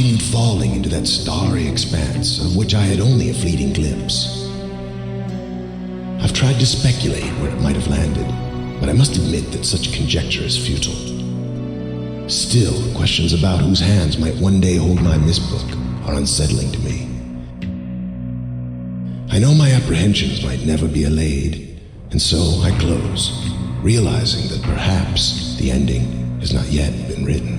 continued falling into that starry expanse of which I had only a fleeting glimpse. I've tried to speculate where it might have landed, but I must admit that such conjecture is futile. Still, questions about whose hands might one day hold my Myst book are unsettling to me. I know my apprehensions might never be allayed, and so I close, realizing that perhaps the ending has not yet been written.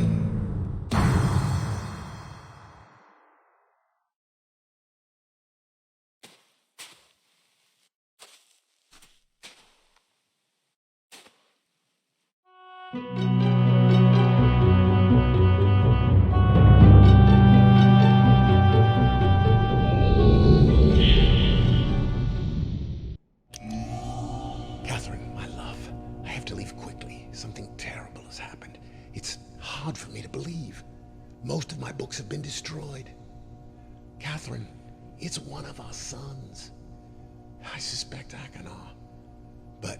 Catherine, my love, I have to leave quickly. Something terrible has happened. It's hard for me to believe. Most of my books have been destroyed. Catherine, it's one of our sons. I suspect Achenar. But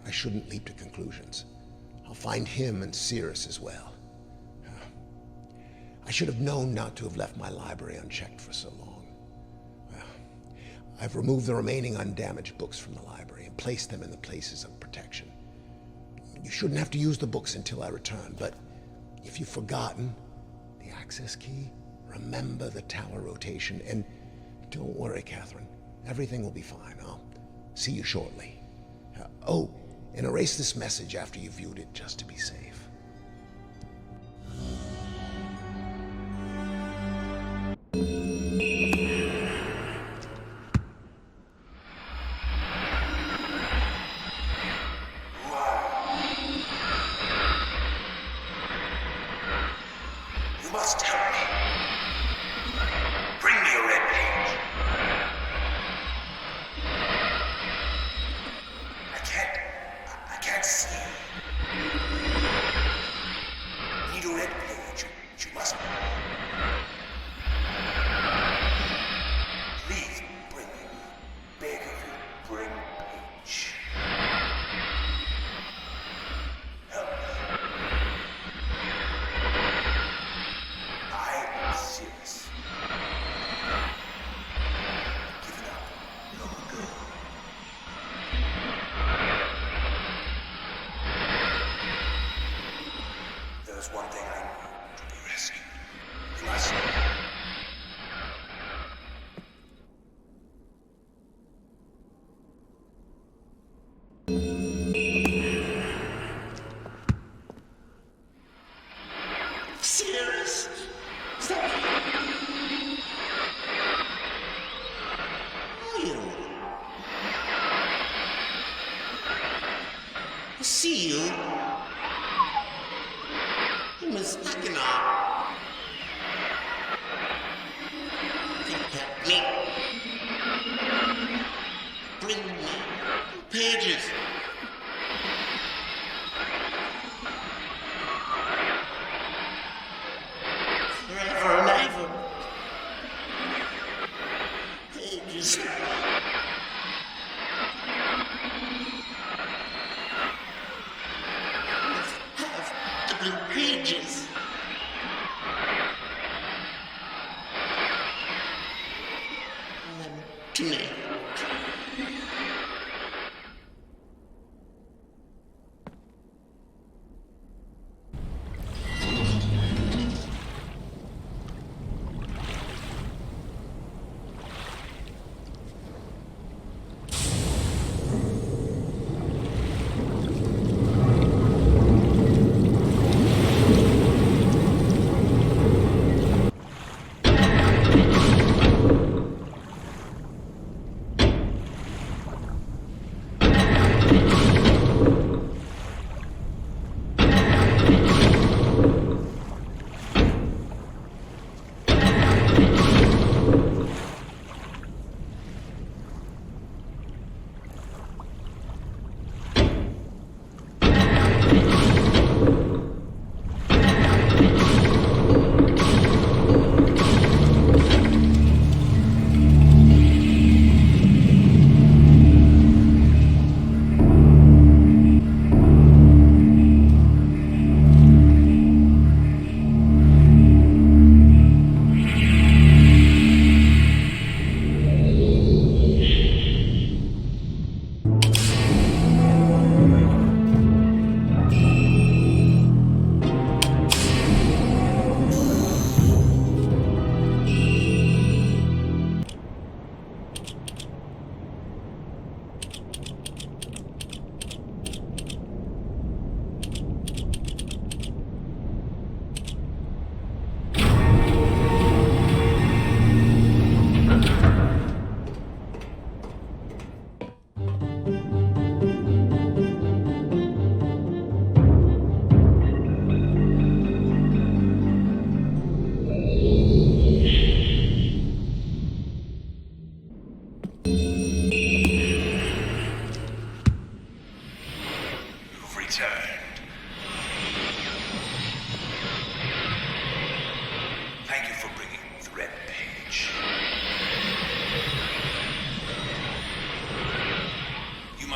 I shouldn't leap to conclusions. I'll find him and Sirrus as well. I should have known not to have left my library unchecked for so long. Well, I've removed the remaining undamaged books from the library and placed them in the places of protection. You shouldn't have to use the books until I return, but if you've forgotten the access key, remember the tower rotation, and don't worry, Catherine. Everything will be fine. I'll see you shortly. Oh, and erase this message after you've viewed it, just to be safe. You must help me. Bring me a red page. I can't see. Need a red page. You must. Please bring me. Beg of you, bring page. Help me. I am Sirrus. Giving up long ago. There's one thing I need to be rescued. You must. Sirrus! Stop! Who are you? I see you. You must Achenar. Can you help me? Bring me pages. Forever and ever. Pages. Have the blue pages. To me.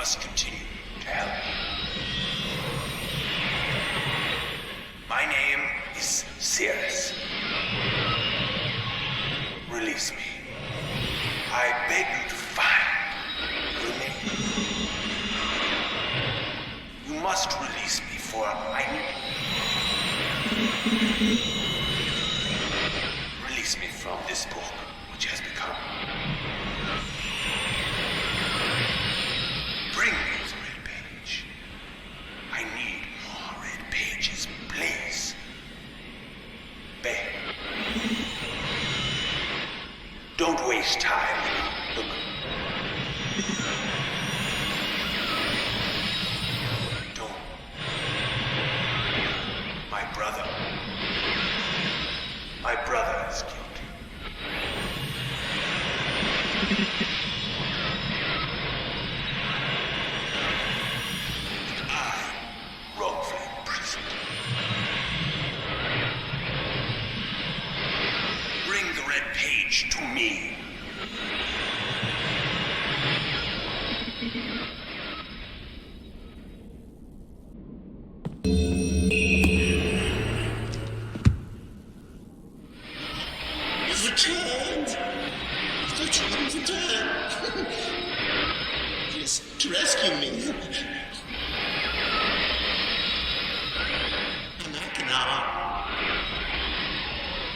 must continue to help. My name is Sirrus. Release me. I beg you to find the remaining. You must release me, for I need. Release me from this book, which has become. Bring me the red page. I need more red pages, please. Beg. Don't waste time. Look. Don't. My brother. My brother is guilty. And I, wrongfully imprisoned. Bring the red page to me. You've returned! You've returned! Yes, to rescue me. I'm Achenar.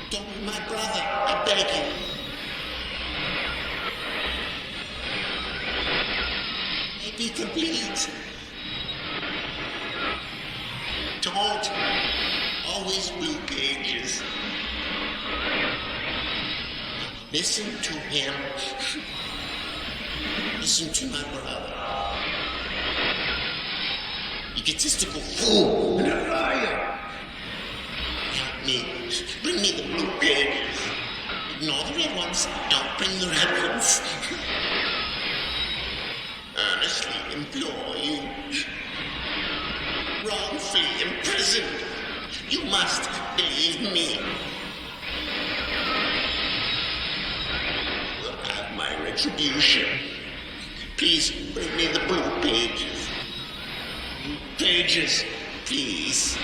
Don't be my brother, I beg you. Be complete. Don't always blue pages. Listen to him. Listen to my brother. Egotistical fool and a liar. Help me. Bring me the blue pages. Ignore the red ones. Don't bring the red ones. Earnestly implore you. Wrongfully imprisoned. You must believe me. Will have my retribution. Please bring me the blue pages. Blue pages, please.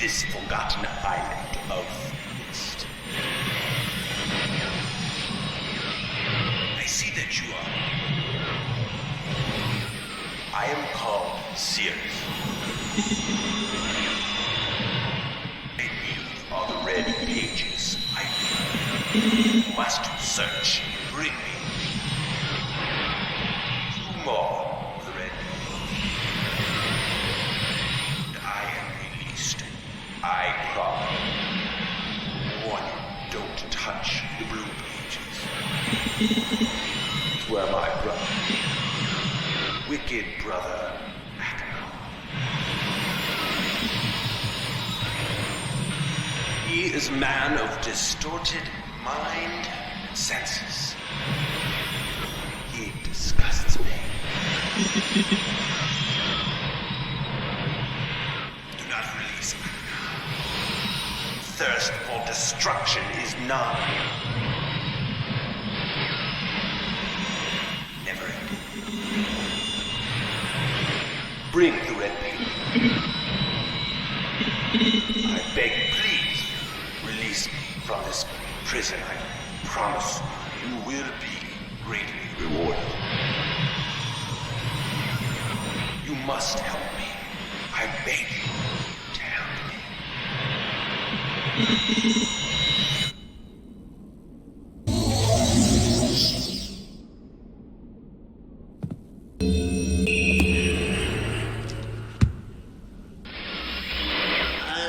this forgotten island of Myst. I see that you are. I am called Sirrus. And you are the red pages I must search. Bring me. Two more of the red pages. And I am released. I promise. One, don't touch the blue pages. It's where my brother, wicked brother, Achenar. He is a man of distorted mind and senses. He disgusts me. Do not release me. Thirst for destruction is none. Never ending. Bring the red paper. I beg, please, release me from this prison. I promise you will be greatly rewarded. You must help me. I beg you to help me.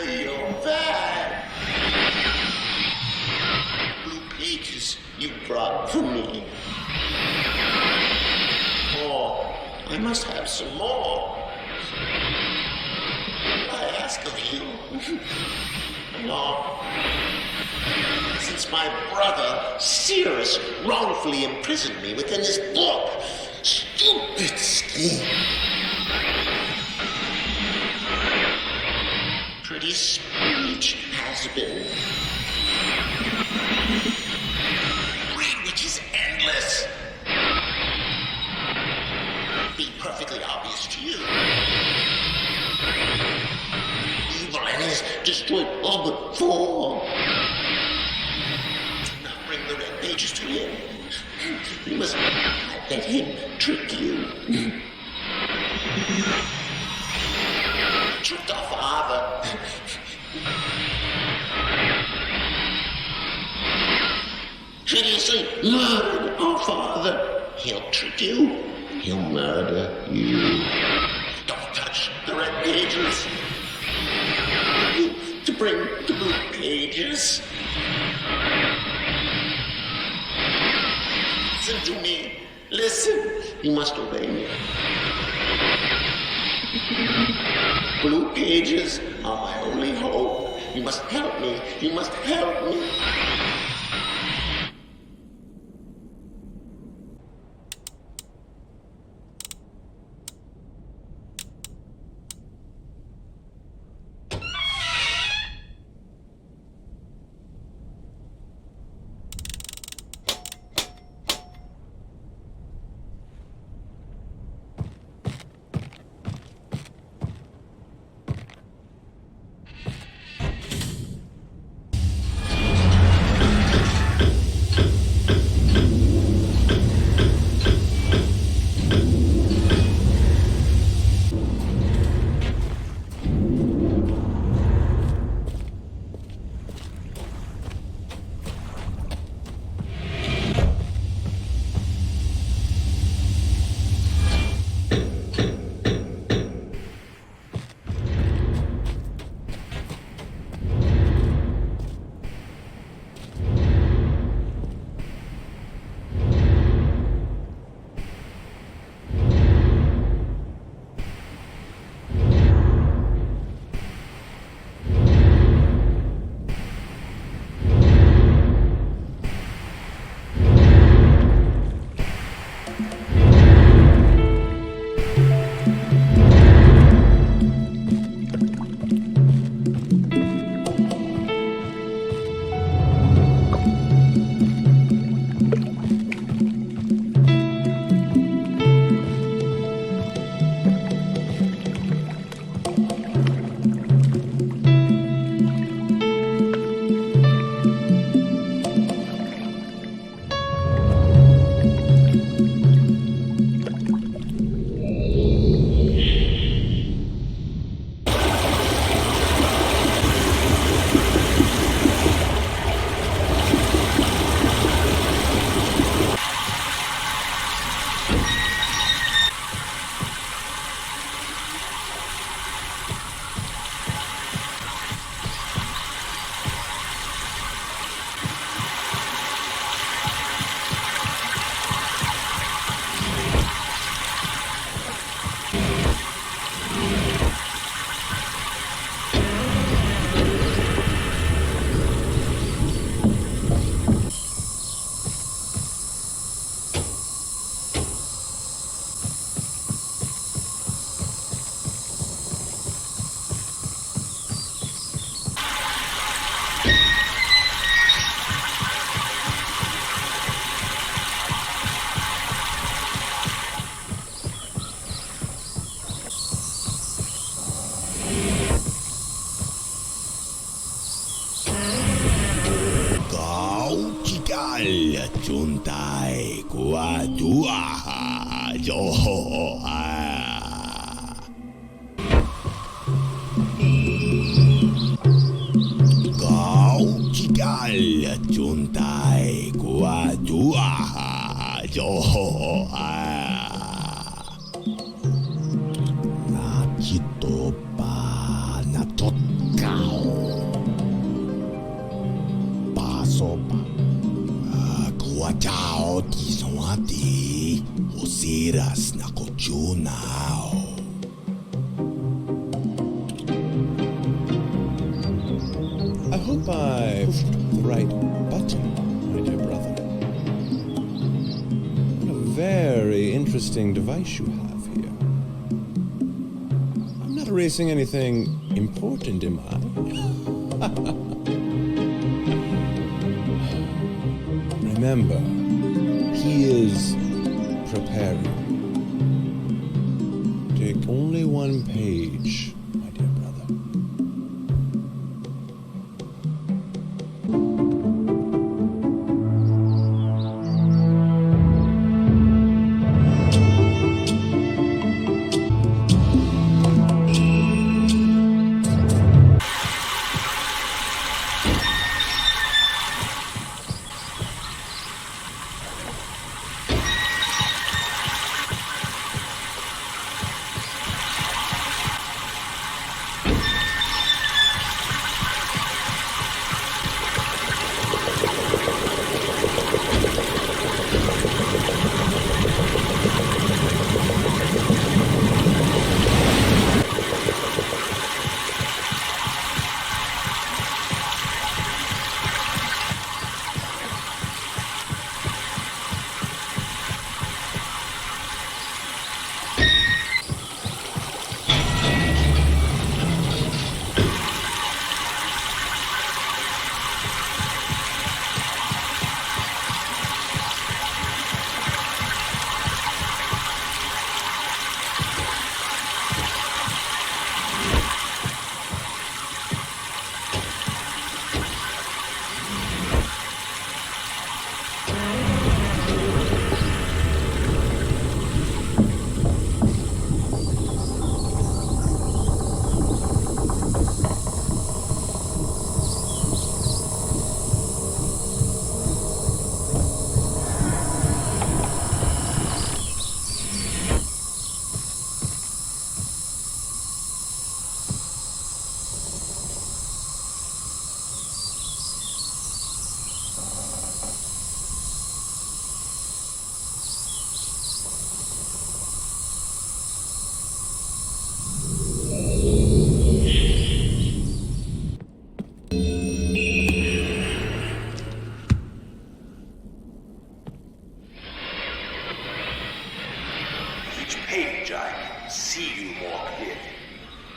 You're back. Blue pages you brought for me. Oh, I must have some more. I ask of you. No. Since my brother, Sirrus, wrongfully imprisoned me within this book. Stupid scheme. Pretty speech has been. Read which is endless. Be perfectly obvious to you. Evil and his destroyed all but four. Do not bring the red pages to him. You must let him trick you. Tricked our father. Hideously murdered our father. He'll trick you. He'll murder you. Don't touch the red pages. You to bring the blue pages. Listen to me. Listen. You must obey me. Blue pages are my only hope. You must help me. You must help me. I hope I pushed the right button, my dear brother. What a very interesting device you have here. I'm not erasing anything important, am I? Remember, he is preparing. Take only one page, my dear brother.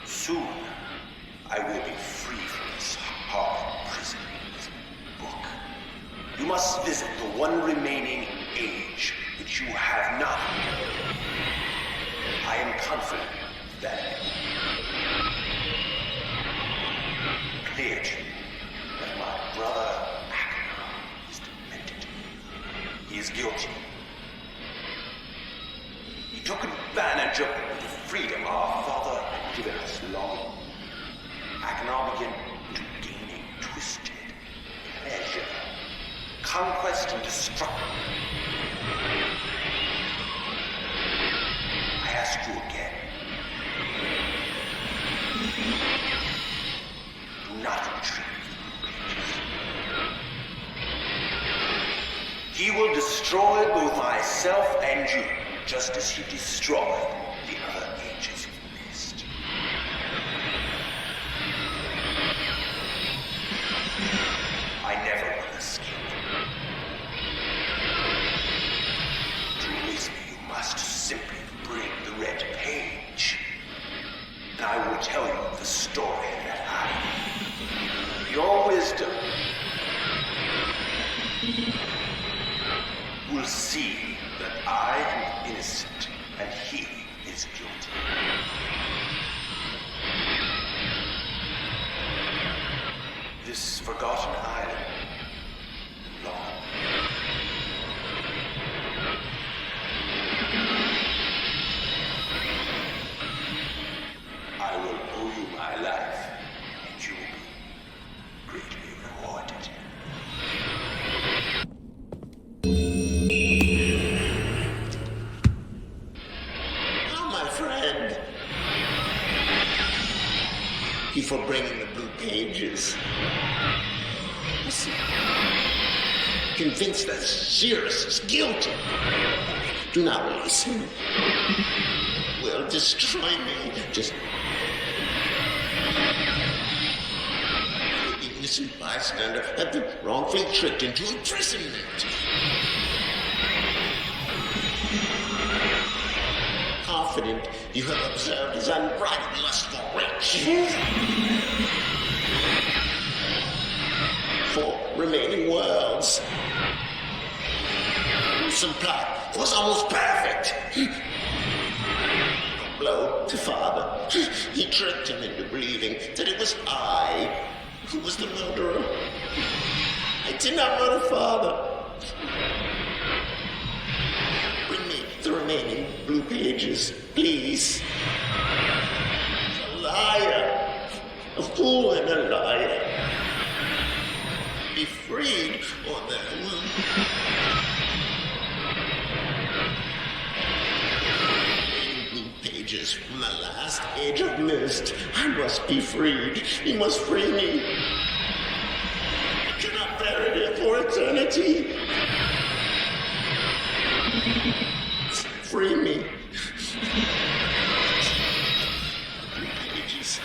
Soon, I will be free from this hard prison. This book. You must visit the one remaining age which you have not. I am confident that clear to you that my brother Achenar is demented. He is guilty. He took advantage of the freedom our father had given us long. Achenar began to gain a twisted pleasure, conquest and destruction. I ask you again. Do not retreat. He will destroy both myself and you, just as he destroyed the other ages of Myst. I never will escape. To release me, you must simply bring the red page. And I will tell you the story that your wisdom will see that I am innocent and he is guilty. before bringing the blue pages. Convinced that Sirrus is guilty. Do not release him. Will destroy me. Just the innocent bystander have been wrongfully tricked into imprisonment. Confident you have observed his unbridled lust for riches. 4 remaining worlds. Some plot was almost perfect. A blow to father. He tricked him into believing that it was I who was the murderer. I did not murder father. Bring me the remaining blue pages, please. A liar. A fool and a liar. Be freed, or there will... Blue pages from the last age of Myst. I must be freed. You must free me. I cannot bear it here for eternity. Free me. Blue pages.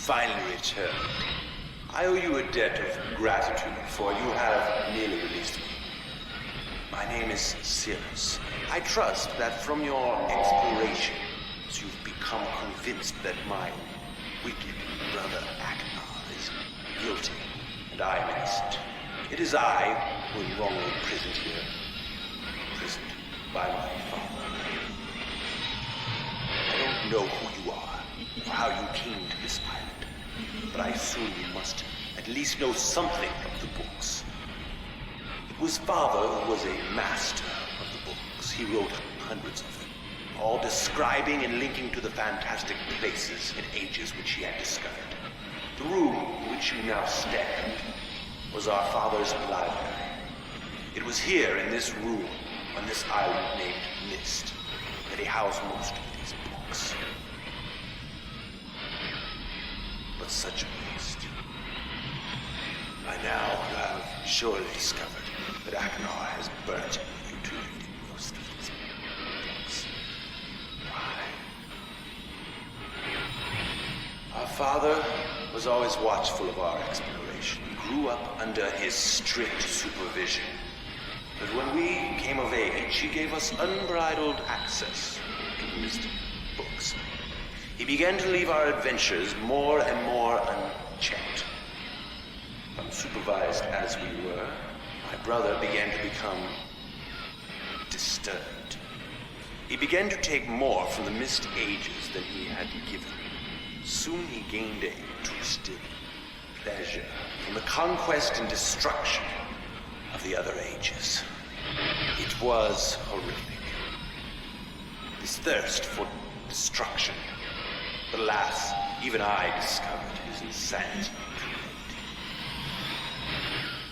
finally returned. I owe you a debt of gratitude, for you have nearly released me. My name is Sirrus. I trust that from your explorations, you've become convinced that my wicked brother Achenar is guilty, and I am innocent. It is I who am wrongly imprisoned here, imprisoned by my father. I don't know who you are, or how you came to this island, but I assume you must at least know something of the books. It was Father who was a master of the books. He wrote hundreds of them, all describing and linking to the fantastic places and ages which he had discovered. The room in which you now stand was our father's library. It was here in this room, on this island named Myst, that he housed most of these books. But such a waste. By now, you have surely discovered that Achenar has burnt you to read most of these books. Why? Our father was always watchful of our exploration. We grew up under his strict supervision. But when we came of age, he gave us unbridled access to his books. He began to leave our adventures more and more unchecked. Unsupervised as we were, my brother began to become disturbed. He began to take more from the Myst ages than he had given. Soon he gained a twisted pleasure from the conquest and destruction of the other ages. It was horrific. This thirst for destruction. But alas, even I discovered his insanity.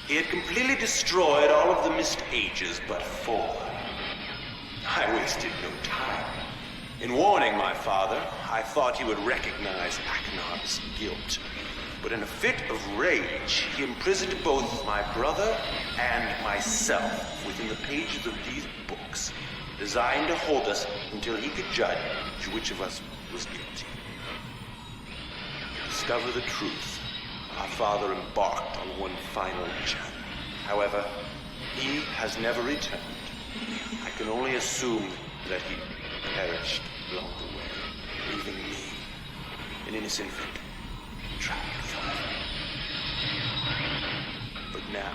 He had completely destroyed all of the Myst ages but 4. I wasted no time. In warning my father, I thought he would recognize Achenar's guilt. But in a fit of rage, he imprisoned both my brother and myself within the pages of these books, designed to hold us until he could judge which of us was guilty. To discover the truth, our father embarked on one final journey. However, he has never returned. I can only assume that he perished along the way, leaving me, an innocent infant, trapped forever. But now,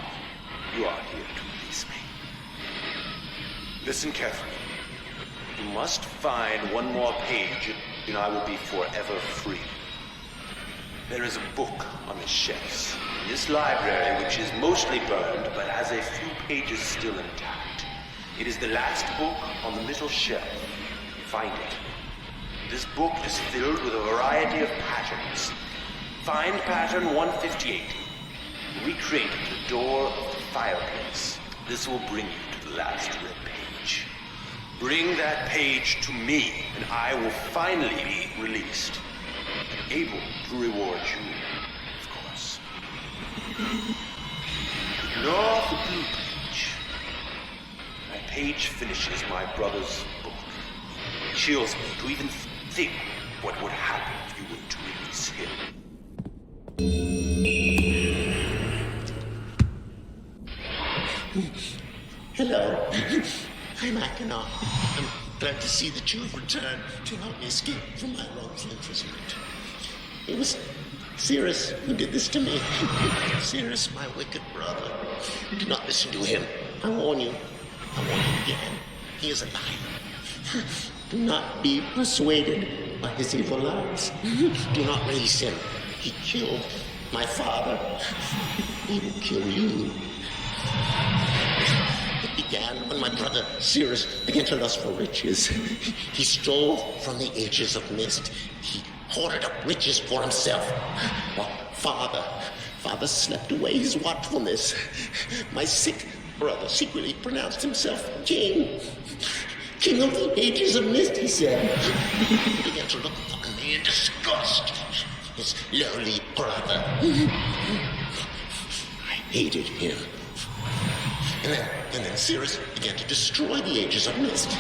you are here to release me. Listen carefully. You must find one more page, and I will be forever free. There is a book on the shelves in this library which is mostly burned but has a few pages still intact. It is the last book on the middle shelf. Find it. This book is filled with a variety of patterns. Find pattern 158. Recreate the door of the fireplace. This will bring you to the last red page. Bring that page to me, and I will finally be released. And able to reward you, of course. Ignore the blue page. That page finishes my brother's book. It chills me to even think what would happen if you were to release him. Hello. I'm Achenar. I'm glad to see that you have returned to help me escape from my wrongful imprisonment. It was Sirrus who did this to me. Sirrus, my wicked brother. Do not listen to him. I warn you. I warn you again. He is a liar. Do not be persuaded by his evil lies. Do not release him. He killed my father. He will kill you. It began when my brother Sirrus began to lust for riches. He stole from the ages of Myst. He hoarded up riches for himself. While Father slept away his watchfulness. My sick brother secretly pronounced himself king. King of the ages of Myst, he said. He began to look upon me in disgust. His lowly brother. I hated him. And then Sirrus began to destroy the ages of Myst.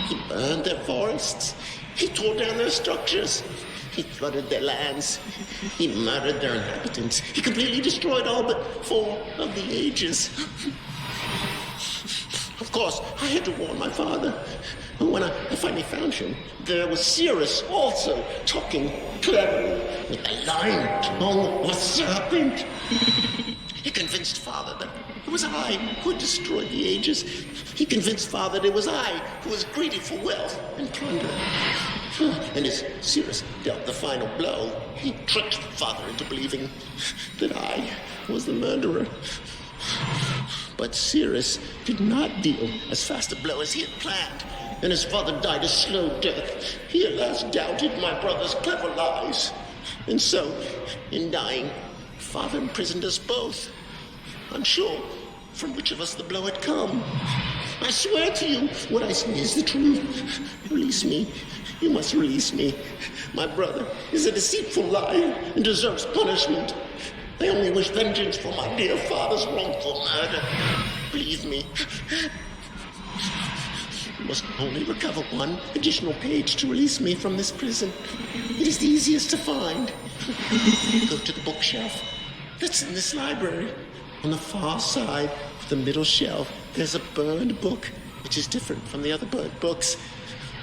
He burned their forests. He tore down their structures. He flooded their lands. He murdered their inhabitants. He completely destroyed all but 4 of the ages. Of course, I had to warn my father. And when I finally found him, there was Sirrus also talking cleverly with the lion tongue of a serpent. He convinced father that it was I who had destroyed the ages. He convinced father that it was I who was greedy for wealth and plunder. And as Sirrus dealt the final blow, he tricked father into believing that I was the murderer. But Sirrus did not deal as fast a blow as he had planned, and his father died a slow death. He at last doubted my brother's clever lies. And so, in dying, father imprisoned us both, unsure from which of us the blow had come. I swear to you, what I say is the truth. Release me. You must release me. My brother is a deceitful liar and deserves punishment. I only wish vengeance for my dear father's wrongful murder. Believe me. You must only recover 1 additional page to release me from this prison. It is the easiest to find. Go to the bookshelf that's in this library. On the far side of the middle shelf, there's a burned book, which is different from the other burned books.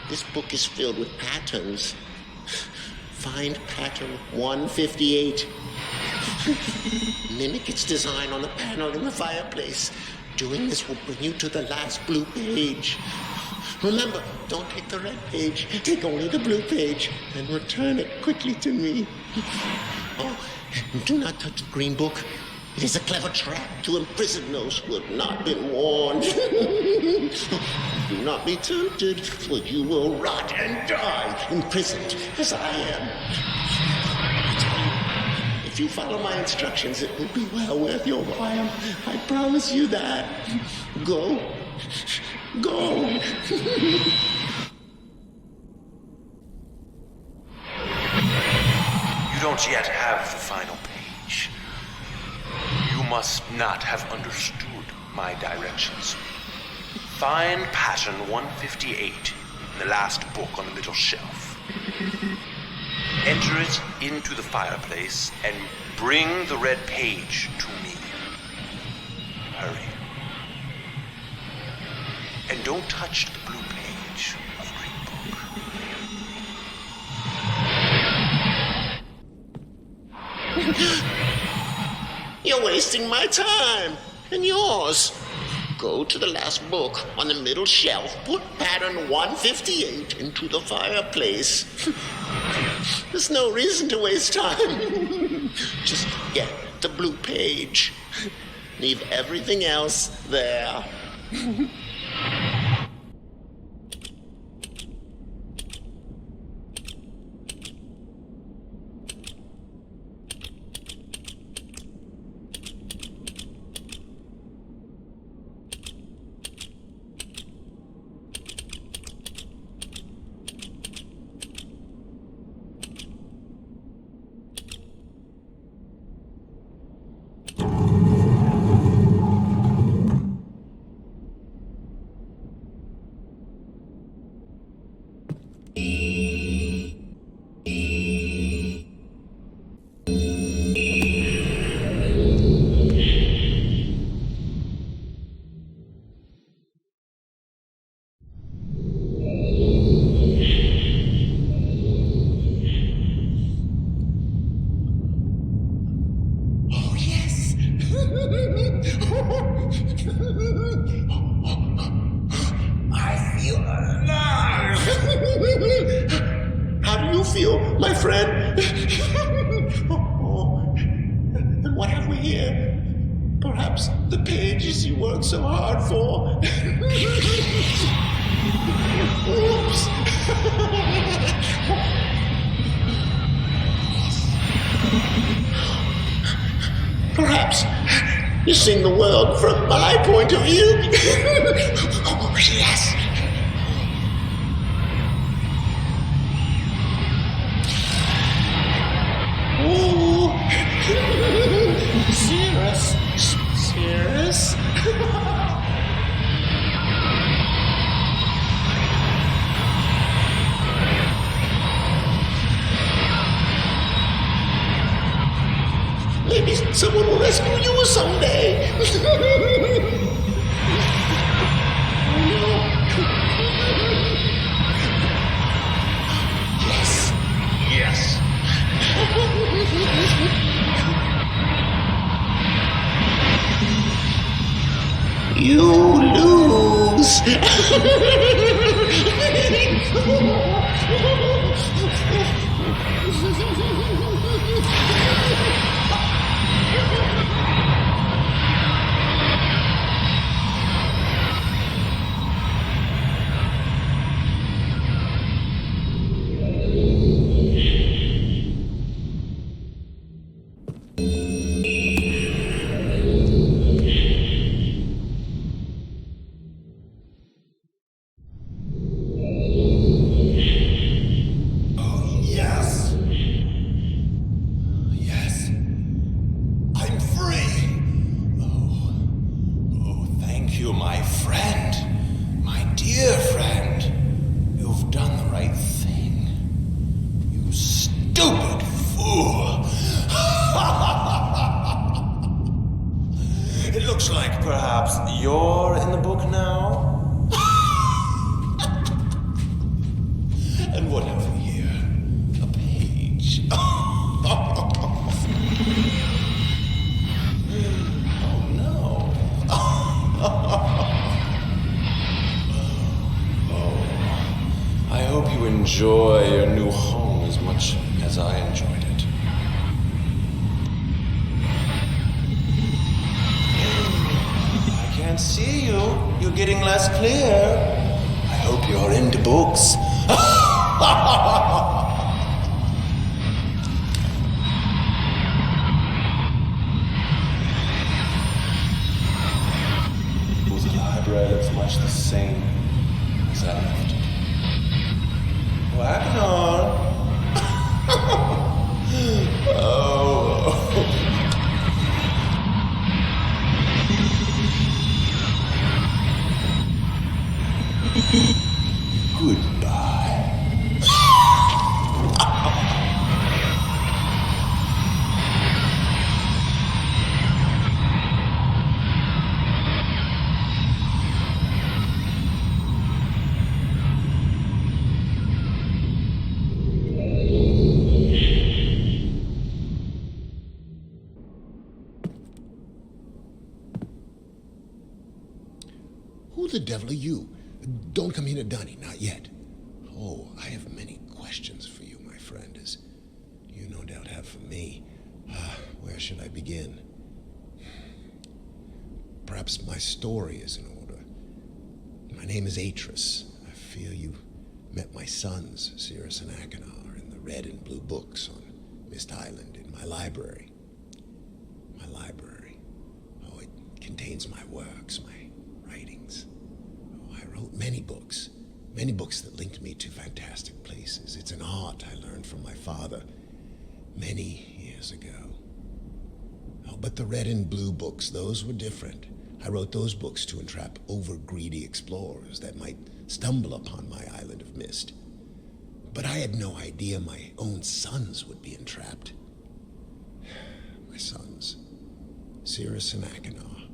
This book is filled with patterns. Find pattern 158. Mimic its design on the panel in the fireplace. Doing this will bring you to the last blue page. Remember, don't take the red page. Take only the blue page and return it quickly to me. Oh, do not touch the green book. It is a clever trap to imprison those who have not been warned. Do not be tempted, for you will rot and die, imprisoned as I am. If you follow my instructions, it will be well worth your while. I promise you that. Go. Go. You don't yet have the final page. You must not have understood my directions. Find pattern 158 in the last book on the middle shelf. Enter it into the fireplace and bring the red page to me. Hurry. And don't touch the blue page of Green Book. You're wasting my time and yours. Go to the last book on the middle shelf. Put pattern 158 into the fireplace. There's no reason to waste time. Just get the blue page. Leave everything else there. My friend. And what have we here? Perhaps the pages you worked so hard for. Oops. Perhaps you're seeing the world from my point of view. Oh, yes. Sirrus. Sirrus? Someone will rescue you someday. Yes. Yes. You lose. You're in the book now? And what have we here? A page. Oh no. I hope you enjoy your new home as much as I enjoyed it. I can't see you. You're getting less clear. I hope you're into books. The library looks much the same as I left it. Oh, Achenar! Oh. Goodbye. Who the devil are you? Don't come here to Dunny, not yet. Oh, I have many questions for you, my friend, as you no doubt have for me. Where should I begin? Perhaps my story is in order. My name is Atrus. I fear you met my sons, Sirrus and Achenar, in the red and blue books on Myst Island in my library. My library. Oh, it contains my works, my writings. Oh, I wrote many books that linked me to fantastic places. It's an art I learned from my father many years ago. Oh, but the red and blue books, those were different. I wrote those books to entrap over-greedy explorers that might stumble upon my island of Myst. But I had no idea my own sons would be entrapped. My sons, Sirrus and Achenar.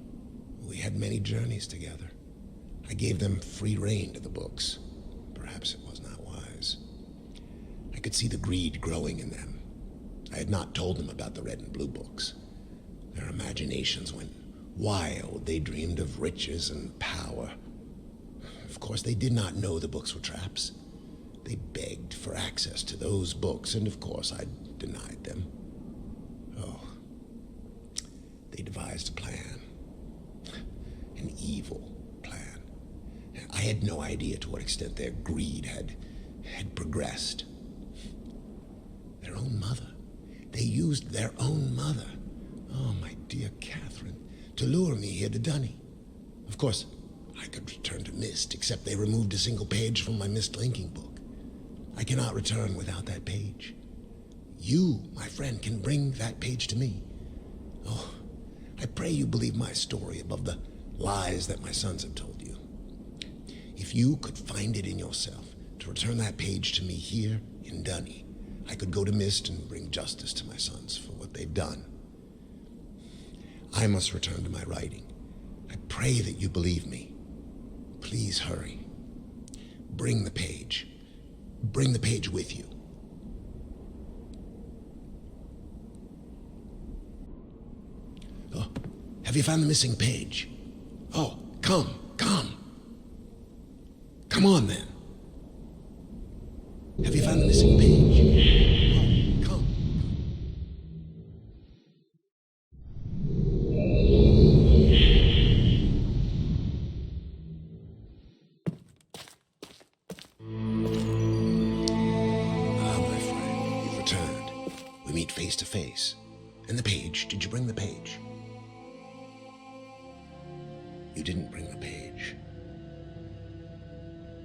We had many journeys together. I gave them free rein to the books. Perhaps it was not wise. I could see the greed growing in them. I had not told them about the red and blue books. Their imaginations went wild. They dreamed of riches and power. Of course, they did not know the books were traps. They begged for access to those books, and of course, I denied them. Oh, they devised a plan. An evil plan. I had no idea to what extent their greed had progressed. Their own mother. They used their own mother. Oh, my dear Catherine, to lure me here to Dunny. Of course, I could return to Myst, except they removed a single page from my Myst linking book. I cannot return without that page. You, my friend, can bring that page to me. Oh, I pray you believe my story above the lies that my sons have told you. If you could find it in yourself to return that page to me here in Dunny, I could go to Myst and bring justice to my sons for what they've done. I must return to my writing. I pray that you believe me. Please hurry. Bring the page. Bring the page with you. Oh, have you found the missing page? Oh, come. Come on, then. Have you found the missing page? Oh, come. Ah, my friend, you've returned. We meet face to face. And the page, did you bring the page? You didn't bring the page.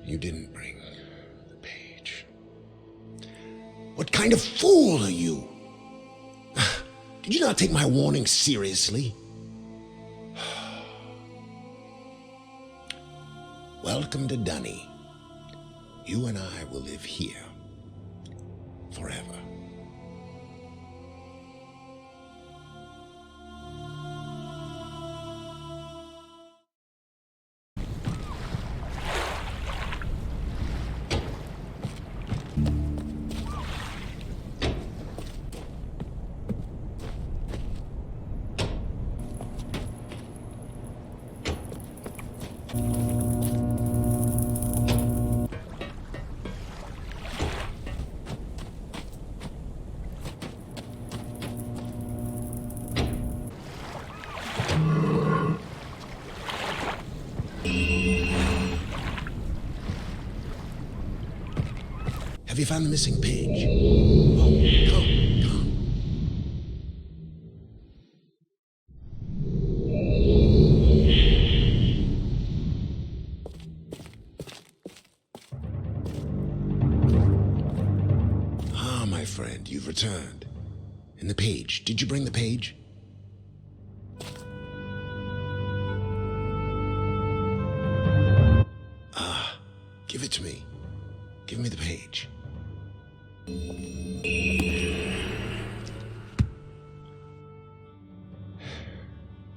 You didn't bring the page. What kind of fool are you? Did you not take my warning seriously? Welcome to Dunny. You and I will live here forever. Have you found the missing page? Oh, come. Ah, my friend, you've returned. And the page, did you bring the page? Ah, give it to me. Give me the page.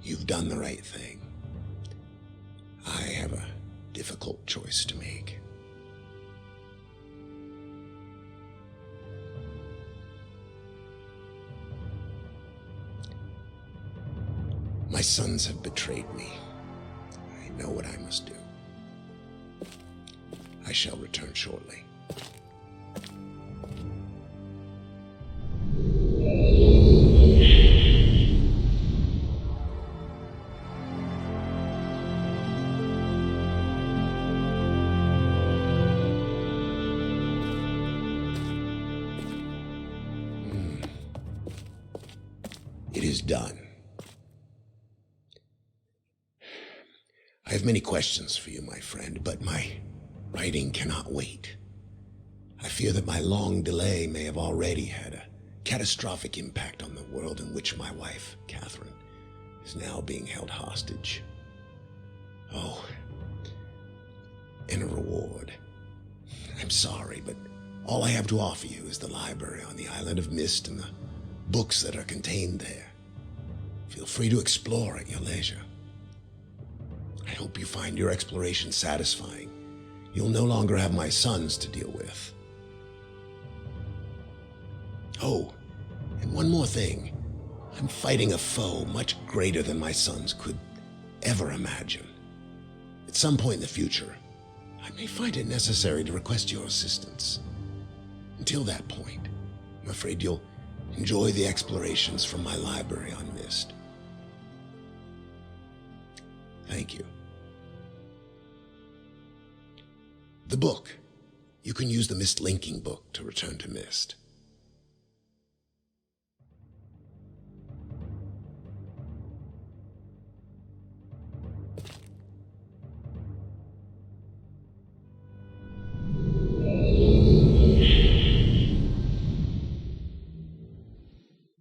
You've done the right thing. I have a difficult choice to make. My sons have betrayed me. I know what I must do. I shall return shortly. It is done. I have many questions for you, my friend, but my writing cannot wait. I fear that my long delay may have already had a catastrophic impact on the world in which my wife, Catherine, is now being held hostage. Oh, and a reward. I'm sorry, but all I have to offer you is the library on the island of Myst and the books that are contained there. Feel free to explore at your leisure. I hope you find your exploration satisfying. You'll no longer have my sons to deal with. Oh, and one more thing. I'm fighting a foe much greater than my sons could ever imagine. At some point in the future, I may find it necessary to request your assistance. Until that point, I'm afraid you'll enjoy the explorations from my library on Myst. Thank you. The book. You can use the Myst linking book to return to Myst.